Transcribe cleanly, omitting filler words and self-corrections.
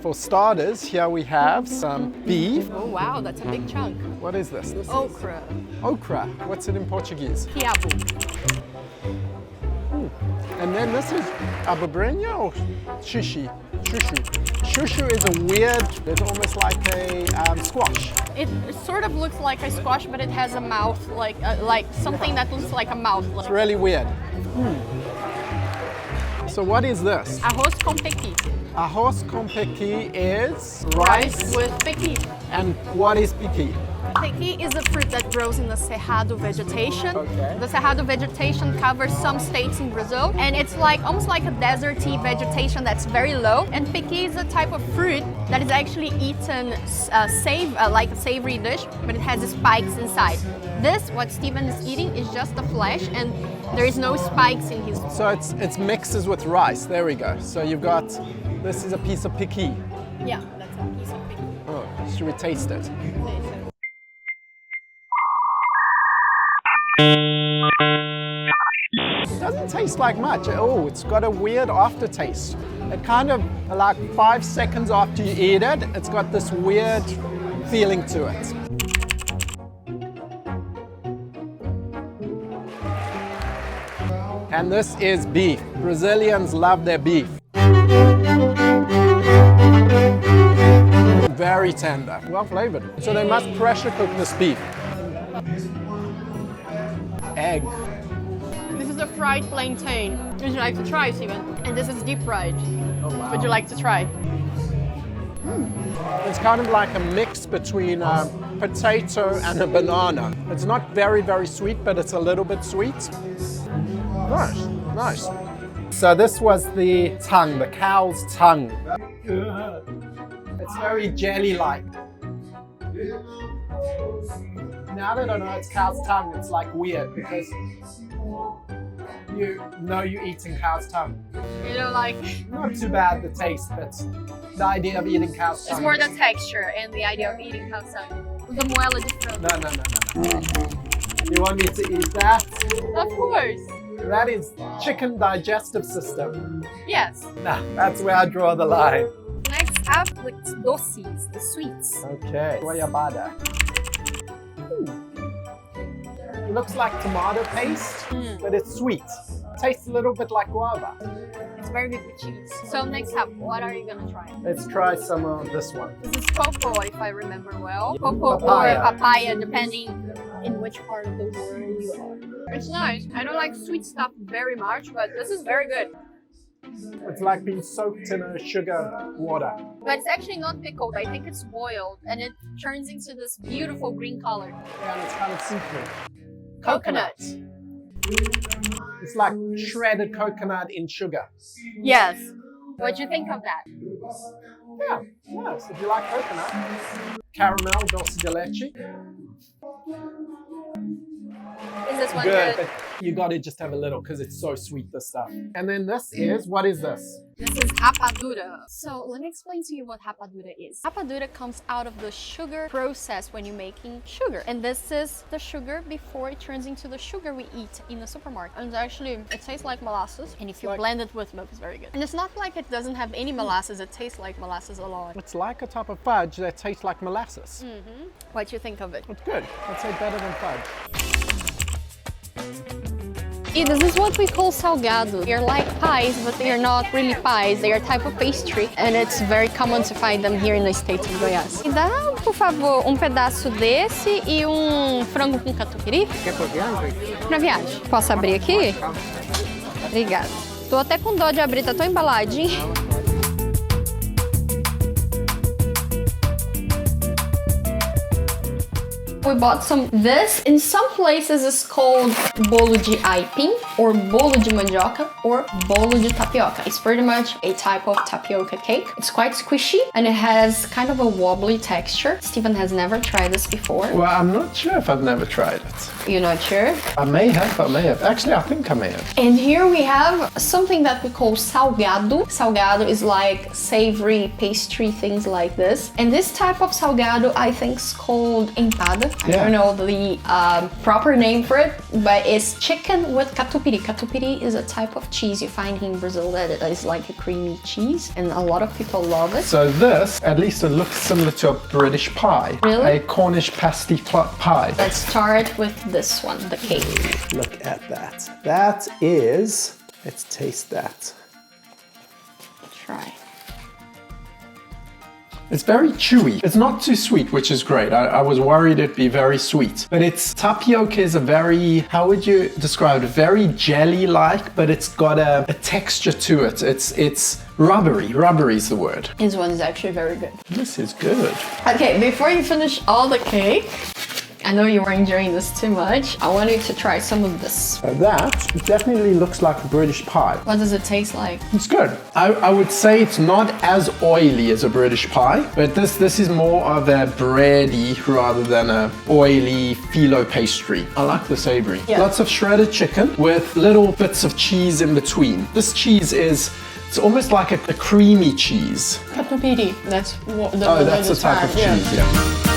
For starters, here we have some beef. Oh wow, that's a big chunk. What is this? Okra. Okra. What's it in Portuguese? Quiabo. And then this is abobrinha or shushu? Shushu is a weird, it's almost like a squash. It sort of looks like a squash, but it has a mouth, like something that looks like a mouth. It's really weird. So what is this? Arroz com pequi. Arroz com pequi is Rice with pequi. And what is pequi? Pequi is a fruit that grows in the Cerrado vegetation. Okay. The Cerrado vegetation covers some states in Brazil, and it's like almost like a deserty vegetation that's very low. And pequi is a type of fruit that is actually eaten like a savory dish, but it has spikes inside. This, what Steven is eating, is just the flesh, and there is no spikes in his. So it's mixes with rice. There we go. So you've got, this is a piece of pequi. Yeah, that's a piece of pequi. Oh, should we taste it? It doesn't taste like much. Oh, it's got a weird aftertaste. It kind of, like 5 seconds after you eat it, it's got this weird feeling to it. And this is beef. Brazilians love their beef. Very tender, well flavored. So they must pressure cook this beef. Egg. This is a fried plantain. Would you like to try, Steven? And this is deep fried. Oh, wow. Would you like to try? It's kind of like a mix between a potato and a banana. It's not very, very sweet, but it's a little bit sweet. Nice, nice. So this was the tongue, the cow's tongue. It's very jelly-like. Now that I know it's cow's tongue, it's like weird because you know you're eating cow's tongue. You know, like, Not too bad the taste, but the idea of eating cow's tongue. it's more the texture and the idea of eating cow's tongue. The Moela de Frango. No. You want me to eat that? Of course. That is chicken digestive system. Yes. Nah, that's where I draw the line. Next up, the doces, the sweets. Okay, goiabada. It looks like tomato paste, but it's sweet. Tastes a little bit like guava. It's very good with cheese. So next up, what are you gonna try? Let's try some of this one. This is cocoa, if I remember well. Cocoa Papaya. or papaya, depending in which part of the world you are. It's nice. I don't like sweet stuff very much, but this is very good. It's like being soaked in a sugar water. But it's actually not pickled. I think it's boiled, and it turns into this beautiful green color. Yeah, and it's kind of seafood. Coconut. It's like shredded coconut in sugar. Yes. What do you think of that? Yeah, yes, if you like coconut. Caramel, dulce de leche. Is this one Good, good? but you gotta just have a little because it's so sweet, this stuff. And then this is, what is this? This is rapadura. So let me explain to you what rapadura is. Rapadura comes out of the sugar process when you're making sugar. And this is the sugar before it turns into the sugar we eat in the supermarket. And actually, it tastes like molasses. And if you blend it with milk, it's very good. And it's not like it doesn't have any molasses. It tastes like molasses a lot. It's like a type of fudge that tastes like molasses. What do you think of it? It's good. I'd say better than fudge. This is what we call salgado. They're like pies, but they are not really pies. They are a type of pastry, and it's very common to find them here in the state of Goiás. Me dá, por favor, pedaço desse e frango com catupiry. Quer pra viagem? Pra viagem. Posso abrir aqui? Obrigada. Tô até com dó de abrir, tá tão embaladinho. We bought this. In some places it's called bolo de aipim or bolo de mandioca or bolo de tapioca. It's pretty much a type of tapioca cake. It's quite squishy and it has kind of a wobbly texture. Steven has never tried this before. Well, I'm not sure if I've never tried it. You're not sure? I may have. Actually, I think I may have. And here we have something that we call salgado. Salgado is like savory pastry, things like this. And this type of salgado I think is called empada. I don't know the proper name for it, but it's chicken with catupiry. Catupiry is a type of cheese you find in Brazil that is like a creamy cheese, and a lot of people love it. So this, at least it looks similar to a British pie. Really? A Cornish pasty pie. Let's start with this one, the cake. Look at that. That is, let's taste that. Try. It's very chewy. It's not too sweet, which is great. I was worried it'd be very sweet. But tapioca is a very, how would you describe it? Very jelly-like, but it's got a texture to it. It's rubbery. Rubbery is the word. This one is actually very good. This is good. Okay, before you finish all the cake, I know you were enjoying this too much. I want you to try some of this. That definitely looks like a British pie. What does it taste like? It's good. I would say it's not as oily as a British pie, but this is more of a bready rather than a oily phyllo pastry. I like the savory. Yeah. Lots of shredded chicken with little bits of cheese in between. This cheese it's almost like a creamy cheese. Catupiry. That's what that's the type of cheese, yeah.